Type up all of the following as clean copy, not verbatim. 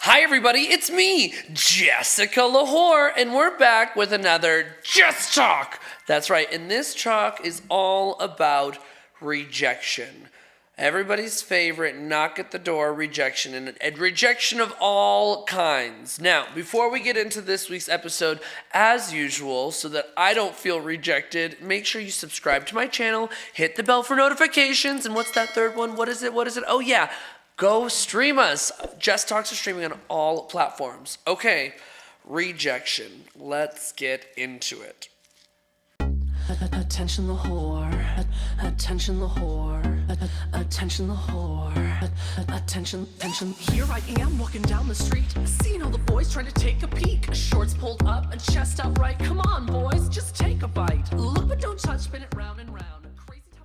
Hi everybody, it's me, Jessica Lahore, and we're back with another JESS Talk. That's right, and this talk is all about rejection. Everybody's favorite knock at the door rejection, and rejection of all kinds. Now, before we get into this week's episode, as usual, so that I don't feel rejected, make sure you subscribe to my channel, hit the bell for notifications, and what's that third one? What is it? Oh yeah, go stream us. JESS Talks are streaming on all platforms. Okay, rejection. Let's get into it. Attention the whore, attention the whore, attention the whore, attention. Here I am walking down the street, seeing all the boys trying to take a peek. Shorts pulled up and chest out right. Come on, boys, just take a bite. Look but don't touch, spin it round and round.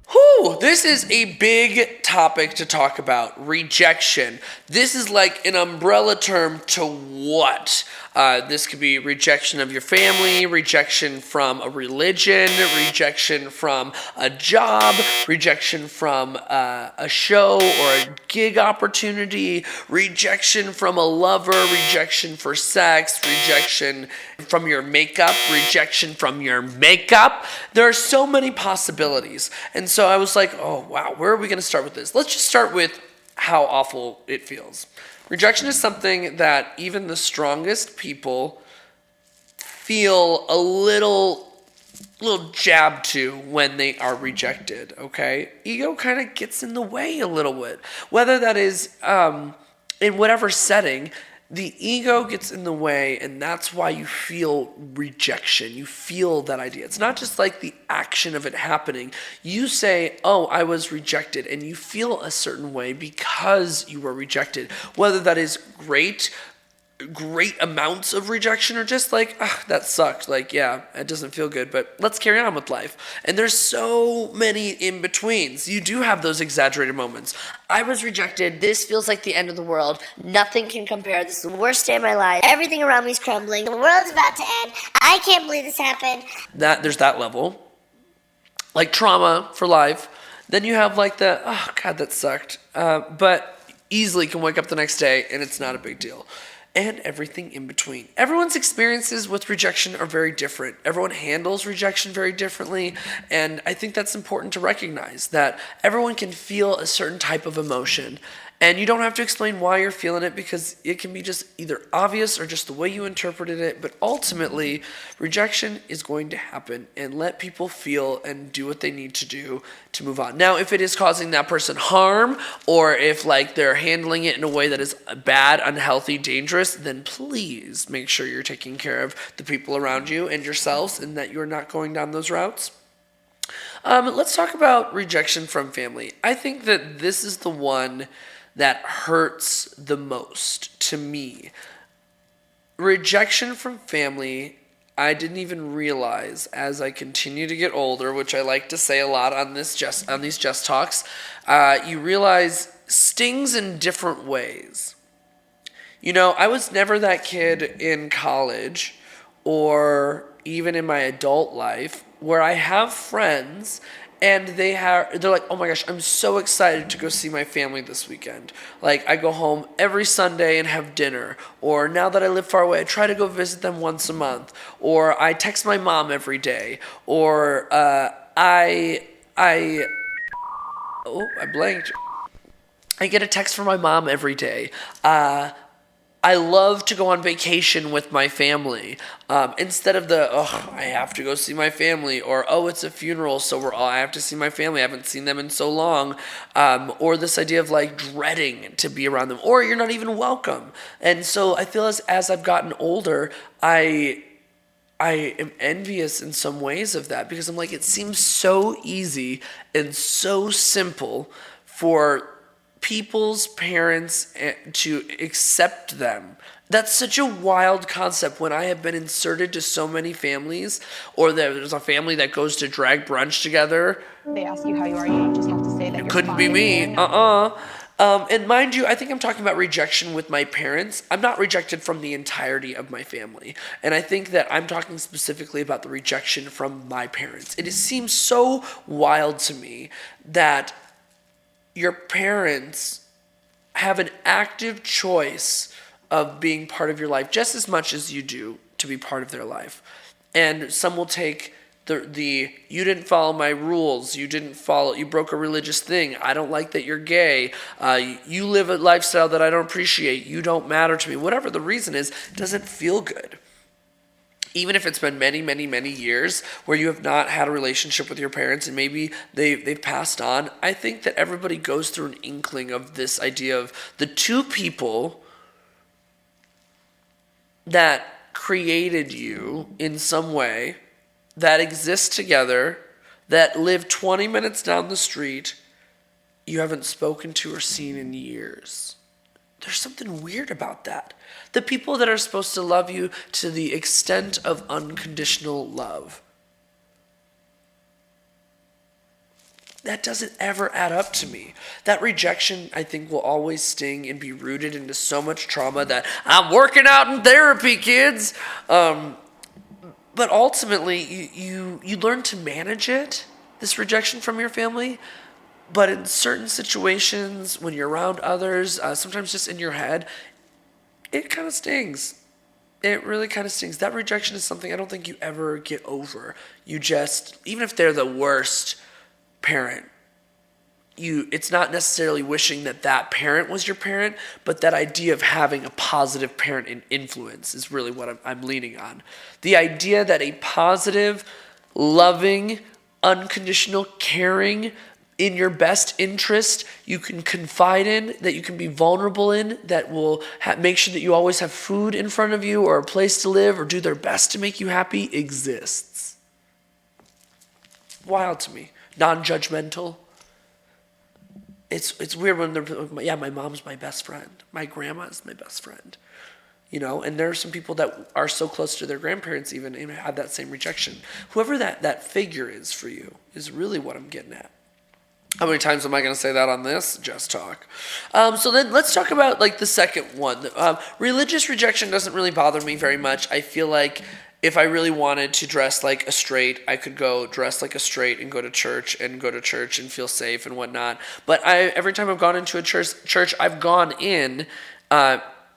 Whew, this is a big topic to talk about, rejection. This is like an umbrella term to what? This could be rejection of your family, rejection from a religion, rejection from a job, rejection from a show or a gig opportunity, rejection from a lover, rejection for sex, rejection from your makeup, rejection from your makeup. There are so many possibilities. And so I was like, oh, wow, where are we going to start with this? Let's just start with how awful it feels. Rejection is something that even the strongest people feel a little jab to when they are rejected, okay? Ego kind of gets in the way a little bit. Whether that is in whatever setting, the ego gets in the way, and that's why you feel rejection. You feel that idea. It's not just like the action of it happening. You say, oh, I was rejected, and you feel a certain way because you were rejected. Whether that is great amounts of rejection or just like, that sucked. Like, yeah, it doesn't feel good, but let's carry on with life. And there's so many in-betweens. You do have those exaggerated moments. I was rejected. This feels like the end of the world. Nothing can compare. This is the worst day of my life. Everything around me is crumbling. The world's about to end. I can't believe this happened. There's that level. Like trauma for life. Then you have like the, oh, God, that sucked. But easily can wake up the next day and it's not a big deal. And everything in between. Everyone's experiences with rejection are very different. Everyone handles rejection very differently, and I think that's important to recognize, that everyone can feel a certain type of emotion, and you don't have to explain why you're feeling it because it can be just either obvious or just the way you interpreted it, but ultimately, rejection is going to happen, and let people feel and do what they need to do to move on. Now, if it is causing that person harm, or if like they're handling it in a way that is bad, unhealthy, dangerous, then please make sure you're taking care of the people around you and yourselves and that you're not going down those routes. Let's talk about rejection from family. I think that this is the one that hurts the most to me. Rejection from family, I didn't even realize as I continue to get older, which I like to say a lot on these JESS Talks, you realize stings in different ways. You know, I was never that kid in college or even in my adult life where I have friends and they're like, oh my gosh, I'm so excited to go see my family this weekend. Like, I go home every Sunday and have dinner. Or now that I live far away, I try to go visit them once a month. Or I text my mom every day. Or I blanked. I get a text from my mom every day. I love to go on vacation with my family instead of I have to go see my family, or, it's a funeral, so I have to see my family. I haven't seen them in so long. Or this idea of like dreading to be around them, or you're not even welcome. And so I feel as I've gotten older, I am envious in some ways of that, because I'm like, it seems so easy and so simple for people's parents to accept them. That's such a wild concept when I have been inserted to so many families, or there's a family that goes to drag brunch together. They ask you how you are, you just have to say that It couldn't be me. And mind you, I think I'm talking about rejection with my parents. I'm not rejected from the entirety of my family. And I think that I'm talking specifically about the rejection from my parents. It seems so wild to me that your parents have an active choice of being part of your life just as much as you do to be part of their life. And some will take the you didn't follow my rules, you broke a religious thing, I don't like that you're gay, you live a lifestyle that I don't appreciate, you don't matter to me, whatever the reason is, it doesn't feel good. Even if it's been many, many, many years where you have not had a relationship with your parents and maybe they've passed on, I think that everybody goes through an inkling of this idea of the two people that created you in some way, that exist together, that live 20 minutes down the street, you haven't spoken to or seen in years. There's something weird about that. The people that are supposed to love you to the extent of unconditional love. That doesn't ever add up to me. That rejection, I think, will always sting and be rooted into so much trauma that I'm working out in therapy, kids. But ultimately, you learn to manage it, this rejection from your family. But in certain situations, when you're around others, sometimes just in your head, it kind of stings. It really kind of stings. That rejection is something I don't think you ever get over. You just, even if they're the worst parent, it's not necessarily wishing that parent was your parent, but that idea of having a positive parent and influence is really what I'm leaning on. The idea that a positive, loving, unconditional, caring, in your best interest, you can confide in, that you can be vulnerable in, that will make sure that you always have food in front of you or a place to live or do their best to make you happy exists. Wild to me. Non-judgmental. It's weird when they're, my mom's my best friend. My grandma is my best friend. And there are some people that are so close to their grandparents even and have that same rejection. Whoever that figure is for you is really what I'm getting at. How many times am I going to say that on this? Just talk. So then let's talk about the second one. Religious rejection doesn't really bother me very much. I feel like if I really wanted to dress like a straight, I could go dress like a straight and go to church and feel safe and whatnot. But every time I've gone into a church, I've gone in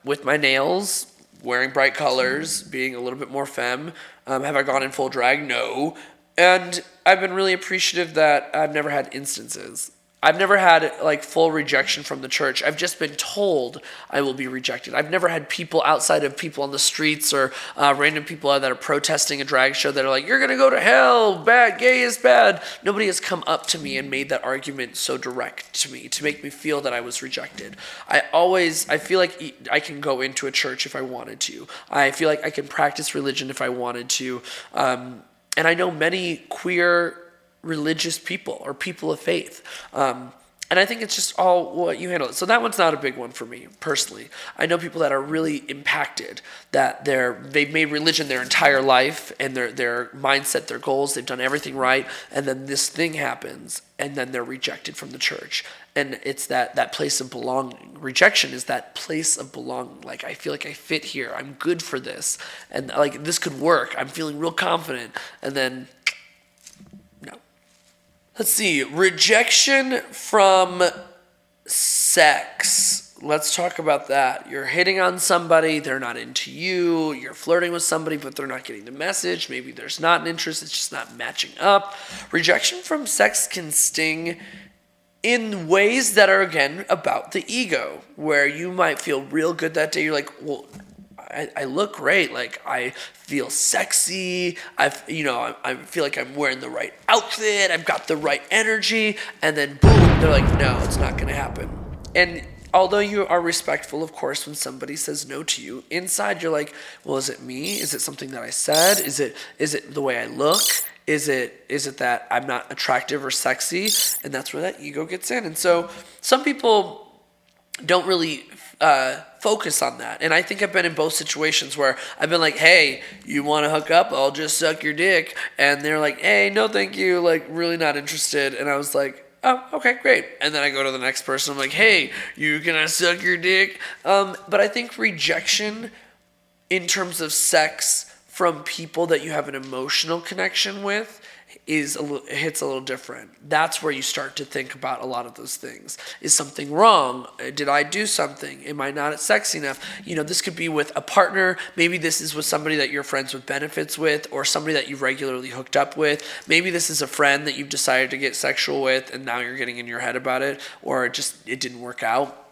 with my nails, wearing bright colors, being a little bit more femme. Have I gone in full drag? No. And I've been really appreciative that I've never had instances. I've never had full rejection from the church. I've just been told I will be rejected. I've never had people outside of people on the streets or random people that are protesting a drag show that are like, you're going to go to hell, bad, gay is bad. Nobody has come up to me and made that argument so direct to me to make me feel that I was rejected. I feel like I can go into a church if I wanted to. I feel like I can practice religion if I wanted to. And I know many queer religious people or people of faith. And I think it's just all what you handle. So that one's not a big one for me, personally. I know people that are really impacted, that they've made religion their entire life and their mindset, their goals, they've done everything right, and then this thing happens, and then they're rejected from the church. And it's that place of belonging. Rejection is that place of belonging. I feel like I fit here. I'm good for this. And this could work. I'm feeling real confident. And then, no. Let's see. Rejection from sex. Let's talk about that. You're hitting on somebody. They're not into you. You're flirting with somebody, but they're not getting the message. Maybe there's not an interest. It's just not matching up. Rejection from sex can sting in ways that are, again, about the ego, where you might feel real good that day. You're like, well, I look great. I feel sexy. I feel like I'm wearing the right outfit. I've got the right energy. And then boom, they're like, no, it's not going to happen. And although you are respectful, of course, when somebody says no to you, inside you're like, well, is it me? Is it something that I said? Is it the way I look? Is it that I'm not attractive or sexy? And that's where that ego gets in. And so some people don't really focus on that. And I think I've been in both situations where I've been like, hey, you want to hook up? I'll just suck your dick. And they're like, hey, no, thank you. Really not interested. And I was like, oh, okay, great. And then I go to the next person. I'm like, hey, can I suck your dick? But I think rejection in terms of sex from people that you have an emotional connection with hits a little different. That's where you start to think about a lot of those things. Is something wrong? Did I do something? Am I not sexy enough? This could be with a partner. Maybe this is with somebody that you're friends with benefits with, or somebody that you've regularly hooked up with. Maybe this is a friend that you've decided to get sexual with, and now you're getting in your head about it, or it didn't work out.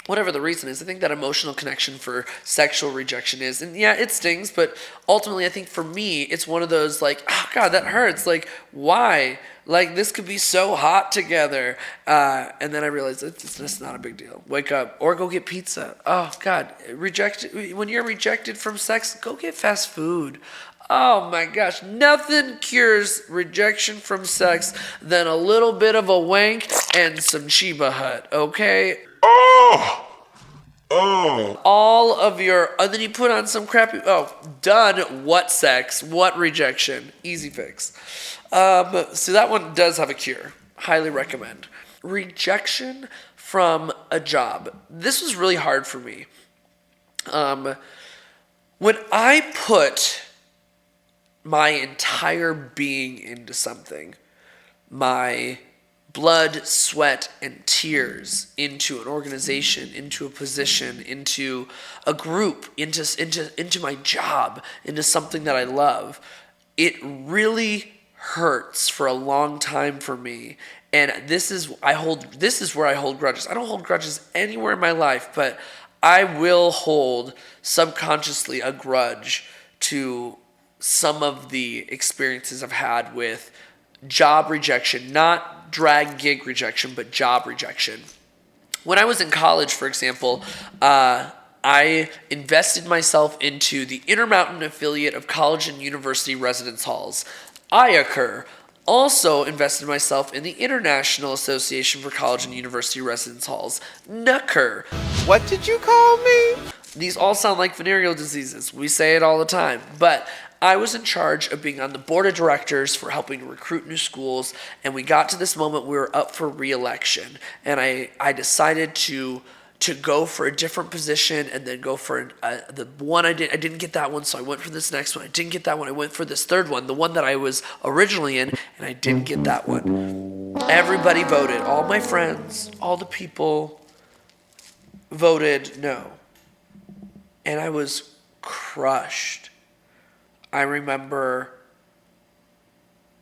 Whatever the reason is, I think that emotional connection for sexual rejection is, and yeah, it stings, but ultimately I think for me, it's one of those like, oh God, that hurts. Like, why? Like, this could be so hot together. And then I realized it's just not a big deal. Wake up or go get pizza. Oh God, when you're rejected from sex, go get fast food. Oh my gosh, nothing cures rejection from sex than a little bit of a wank and some Chiba Hut, okay? All of and then you put on some crappy, done. What sex? What rejection? Easy fix. So that one does have a cure. Highly recommend. Rejection from a job. This was really hard for me. When I put my entire being into something, my blood, sweat, and tears into an organization, into a position, into a group, into my job, into something that I love, it really hurts for a long time for me. And this is where I hold grudges. I don't hold grudges anywhere in my life, but I will hold subconsciously a grudge to some of the experiences I've had with job rejection, not drag gig rejection, but job rejection. When I was in college, for example, I invested myself into the Intermountain affiliate of college and university residence halls. IACUR. Also invested myself in the International Association for College and University Residence Halls. NUCUR. What did you call me? These all sound like venereal diseases. We say it all the time. But I was in charge of being on the board of directors for helping to recruit new schools, and we got to this moment we were up for re-election, and I decided to go for a different position and then go for the one I didn't get that one, so I went for this next one. I didn't get that one. I went for this third one, the one that I was originally in, and I didn't get that one. Everybody voted. All my friends, all the people voted no. And I was crushed. I remember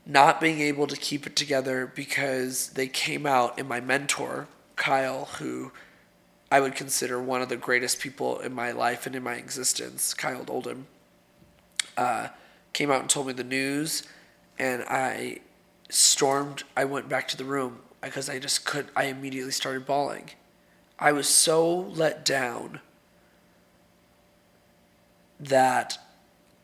not being able to keep it together because they came out, and my mentor, Kyle, who I would consider one of the greatest people in my life and in my existence, Kyle Oldham, came out and told me the news, and I went back to the room because I immediately started bawling. I was so let down that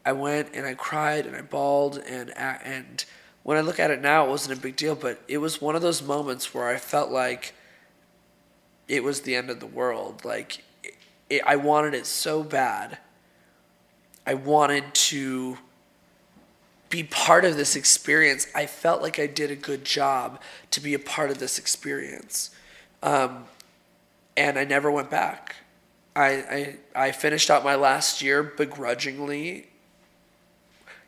I went and I cried and I bawled, and when I look at it now, it wasn't a big deal, but it was one of those moments where I felt like it was the end of the world. Like, I wanted it so bad. I wanted to be part of this experience. I felt like I did a good job to be a part of this experience. And I never went back. I finished out my last year begrudgingly,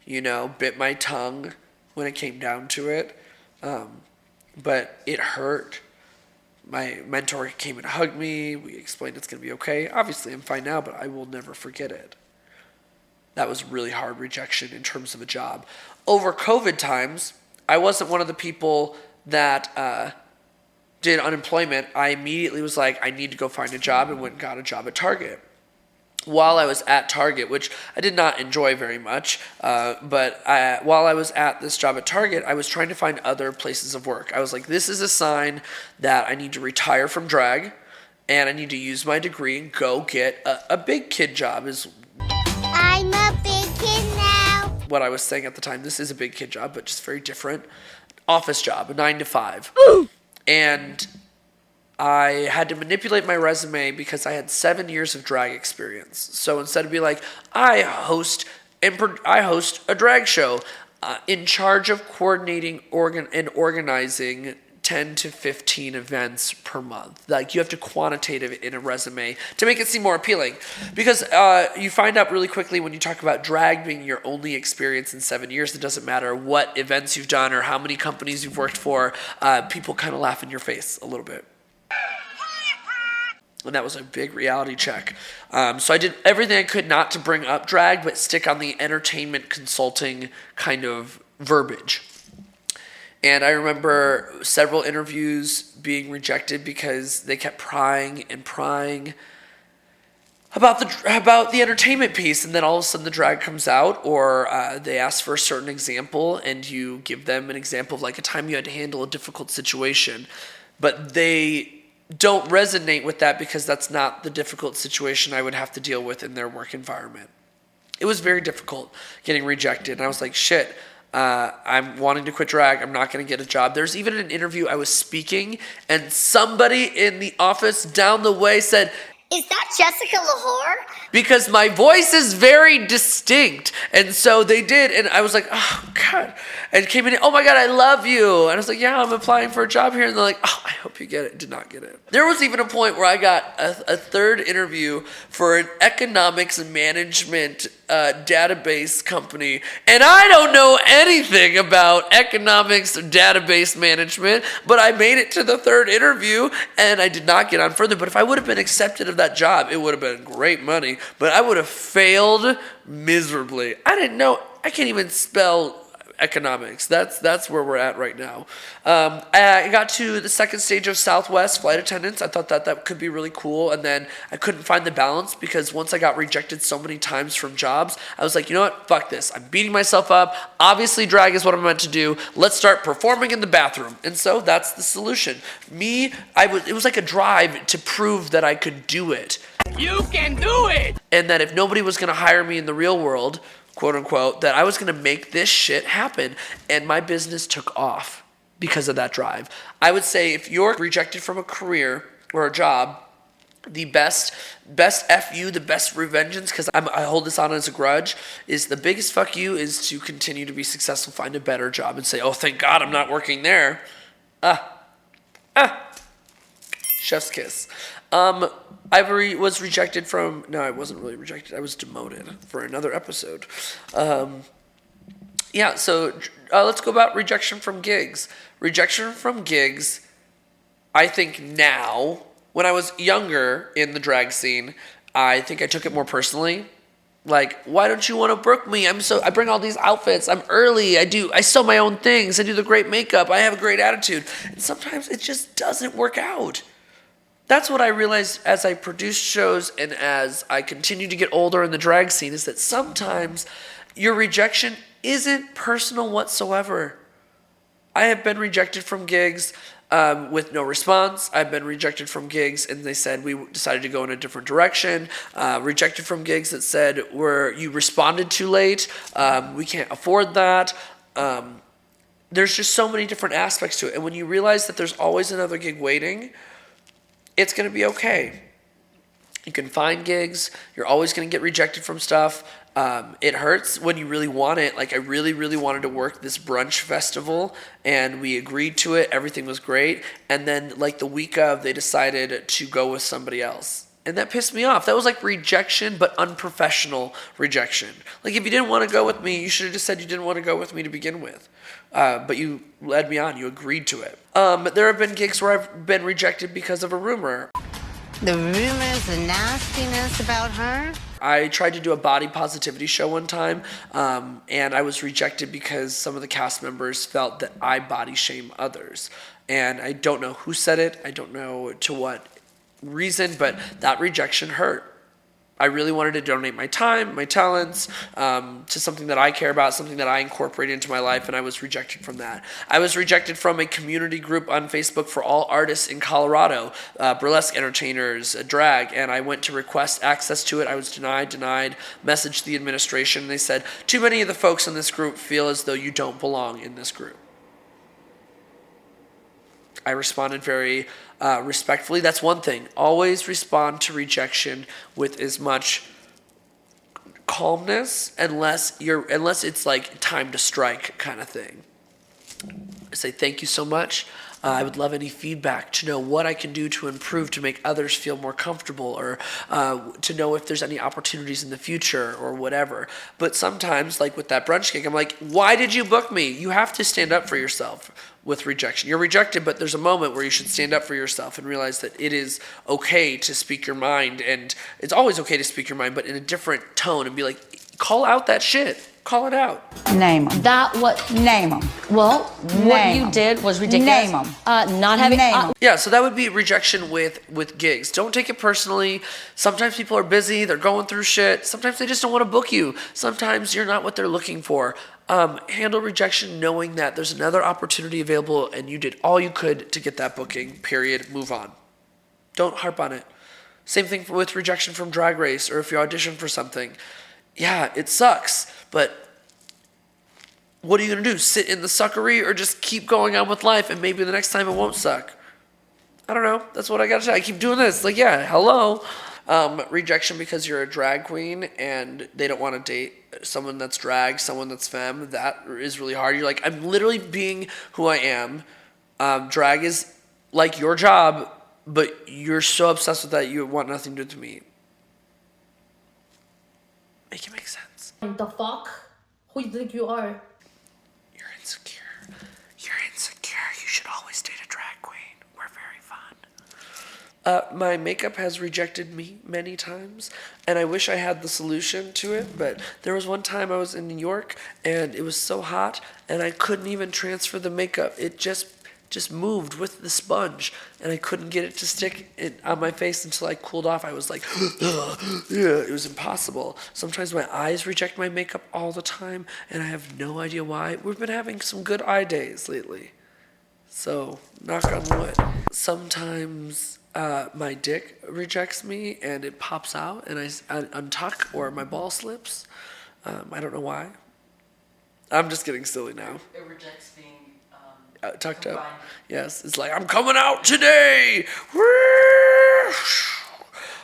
bit my tongue when it came down to it. But it hurt. My mentor came and hugged me. We explained it's going to be okay. Obviously, I'm fine now, but I will never forget it. That was really hard rejection in terms of a job. Over COVID times, I wasn't one of the people that did unemployment. I immediately was like, I need to go find a job, and went and got a job at Target. While I was at Target, which I did not enjoy very much, but while I was at this job at Target, I was trying to find other places of work. I was like, this is a sign that I need to retire from drag, and I need to use my degree and go get a big kid job. I'm a big kid now. What I was saying at the time. This is a big kid job, but just very different. Office job, a 9 to 5. And I had to manipulate my resume because I had 7 years of drag experience. So instead of being like, I host a drag show, in charge of coordinating and organizing 10 to 15 events per month. Like, you have to quantitate it in a resume to make it seem more appealing. Because you find out really quickly when you talk about drag being your only experience in 7 years, it doesn't matter what events you've done or how many companies you've worked for, people kind of laugh in your face a little bit. And that was a big reality check. So I did everything I could not to bring up drag, but stick on the entertainment consulting kind of verbiage. And I remember several interviews being rejected because they kept prying and prying about the entertainment piece, and then all of a sudden the drag comes out, or they ask for a certain example, and you give them an example of like a time you had to handle a difficult situation, but they don't resonate with that because that's not the difficult situation I would have to deal with in their work environment. It was very difficult getting rejected, and I was like, shit, I'm wanting to quit drag. I'm not going to get a job. There's even an interview I was speaking, and somebody in the office down the way said, Is that Jessica Lahore? because my voice is very distinct. And so they did, and I was like, oh, God. And came in, oh, my God, I love you. And I was like, yeah, I'm applying for a job here. And they're like, oh, I hope you get it. Did not get it. There was even a point where I got a third interview for an economics management database company. And I don't know anything about economics or database management, but I made it to the third interview, and I did not get on further. But if I would have been accepted of that job, it would have been great money, but I would have failed miserably. I didn't know. I can't even spell economics. That's where we're at right now. I got to the second stage of Southwest flight attendants. I thought that could be really cool, and then I couldn't find the balance because once I got rejected so many times from jobs, I was like, you know what? Fuck this. I'm beating myself up. Obviously, drag is what I'm meant to do. Let's start performing in the bathroom. And so that's the solution. It was like a drive to prove that I could do it. You can do it! And that if nobody was going to hire me in the real world, quote unquote, that I was going to make this shit happen. And my business took off because of that drive. I would say if you're rejected from a career or a job, the best F you, the best revengeance, because I hold this on as a grudge, is the biggest fuck you is to continue to be successful, find a better job, and say, oh, thank God I'm not working there. Chef's kiss. I was rejected from, no, I wasn't really rejected. I was demoted for another episode. So let's go about rejection from gigs. Rejection from gigs, I think now, when I was younger in the drag scene, I think I took it more personally. Like, why don't you want to book me? I bring all these outfits. I'm early. I sew my own things. I do the great makeup. I have a great attitude. And sometimes it just doesn't work out. That's what I realized as I produced shows and as I continue to get older in the drag scene, is that sometimes your rejection isn't personal whatsoever. I have been rejected from gigs with no response. I've been rejected from gigs and they said we decided to go in a different direction. Rejected from gigs that said you responded too late. We can't afford that. There's just so many different aspects to it. And when you realize that there's always another gig waiting, it's going to be okay. You can find gigs. You're always going to get rejected from stuff. It hurts when you really want it. Like, I really, really wanted to work this brunch festival, and we agreed to it. Everything was great. And then, like, the week of, they decided to go with somebody else. And that pissed me off. That was like rejection, but unprofessional rejection. Like, if you didn't want to go with me, you should have just said you didn't want to go with me to begin with. But you led me on. You agreed to it. There have been gigs where I've been rejected because of a rumor. The rumors and nastiness about her? I tried to do a body positivity show one time, and I was rejected because some of the cast members felt that I body shame others. And I don't know who said it. I don't know to what reason, but that rejection hurt. I really wanted to donate my time, my talents, to something that I care about, something that I incorporate into my life, and I was rejected from that. I was rejected from a community group on Facebook for all artists in Colorado, burlesque entertainers, drag, and I went to request access to it. I was denied, messaged the administration, and they said, too many of the folks in this group feel as though you don't belong in this group. I responded very respectfully. That's one thing. Always respond to rejection with as much calmness, unless it's like time to strike kind of thing. I say thank you so much. I would love any feedback to know what I can do to improve to make others feel more comfortable, or to know if there's any opportunities in the future or whatever. But sometimes, like with that brunch gig, I'm like, why did you book me? You have to stand up for yourself with rejection. You're rejected, but there's a moment where you should stand up for yourself and realize that it is okay to speak your mind, and it's always okay to speak your mind, but in a different tone, and be like, call out that shit. Call it out. Name them. Name them. Well, what you did was ridiculous. Name them. Not having. Name 'em. Yeah, so that would be rejection with gigs. Don't take it personally. Sometimes people are busy, they're going through shit. Sometimes they just don't want to book you. Sometimes you're not what they're looking for. Handle rejection knowing that there's another opportunity available and you did all you could to get that booking, period. Move on. Don't harp on it. Same thing with rejection from Drag Race, or if you audition for something. Yeah, it sucks, but what are you going to do? Sit in the suckery, or just keep going on with life, and maybe the next time it won't suck? I don't know. That's what I got to say. I keep doing this. Like, yeah, hello. Rejection because you're a drag queen and they don't want to date someone that's drag, someone that's femme. That is really hard. You're like, I'm literally being who I am. Drag is like your job, but you're so obsessed with that you want nothing to do with me. Make it make sense. The fuck? Who you think you are? You're insecure. You're insecure. You should always date a drag queen. We're very fun. My makeup has rejected me many times, and I wish I had the solution to it, but there was one time I was in New York, and it was so hot, and I couldn't even transfer the makeup. It just moved with the sponge, and I couldn't get it to stick on my face until I cooled off. I was like, yeah, it was impossible. Sometimes my eyes reject my makeup all the time, and I have no idea why. We've been having some good eye days lately, so knock on wood. Sometimes my dick rejects me, and it pops out, and I untuck, or my ball slips. I don't know why. I'm just getting silly now. It rejects being tucked combined. up. Yes, it's like, I'm coming out today.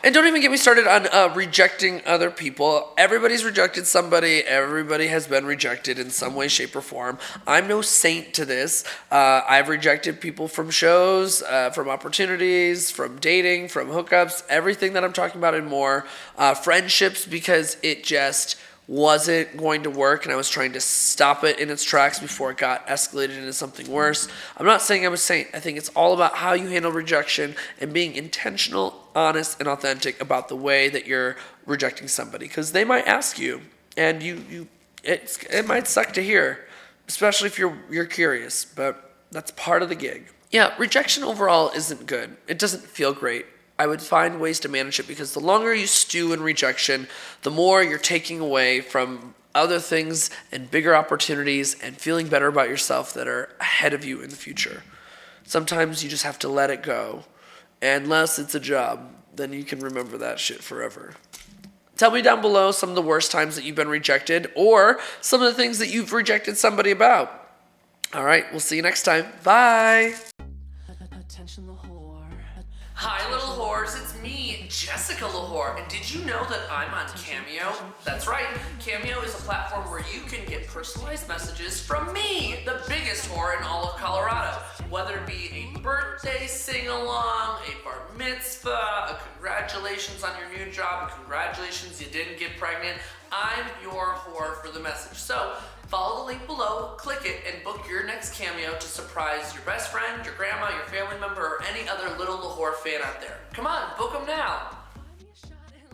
And don't even get me started on rejecting other people. Everybody's rejected somebody. Everybody has been rejected in some way, shape, or form. I'm no saint to this. I've rejected people from shows, from opportunities, from dating, from hookups, everything that I'm talking about and more. Friendships, because it just wasn't going to work, and I was trying to stop it in its tracks before it got escalated into something worse. I'm not saying I'm a saint. I think it's all about how you handle rejection and being intentional, honest, and authentic about the way that you're rejecting somebody, because they might ask you, and it might suck to hear, especially if you're curious, but that's part of the gig. Yeah, rejection overall isn't good. It doesn't feel great. I would find ways to manage it, because the longer you stew in rejection, the more you're taking away from other things and bigger opportunities and feeling better about yourself that are ahead of you in the future. Sometimes you just have to let it go. And unless it's a job, then you can remember that shit forever. Tell me down below some of the worst times that you've been rejected, or some of the things that you've rejected somebody about. All right, we'll see you next time. Bye. Attention the whore. Hi, little whores. It's me, Jessica Lahore. And did you know that I'm on Cameo? That's right. Cameo is a platform where you can get personalized messages from me, the biggest whore in all of Colorado. Whether it be a birthday sing-along, a bar mitzvah, a congratulations on your new job, a congratulations you didn't get pregnant, I'm your whore for the message. So follow the link below, click it, and book your next Cameo to surprise your best friend, your grandma, your family member, or any other little Lahore fan out there. Come on, book them now.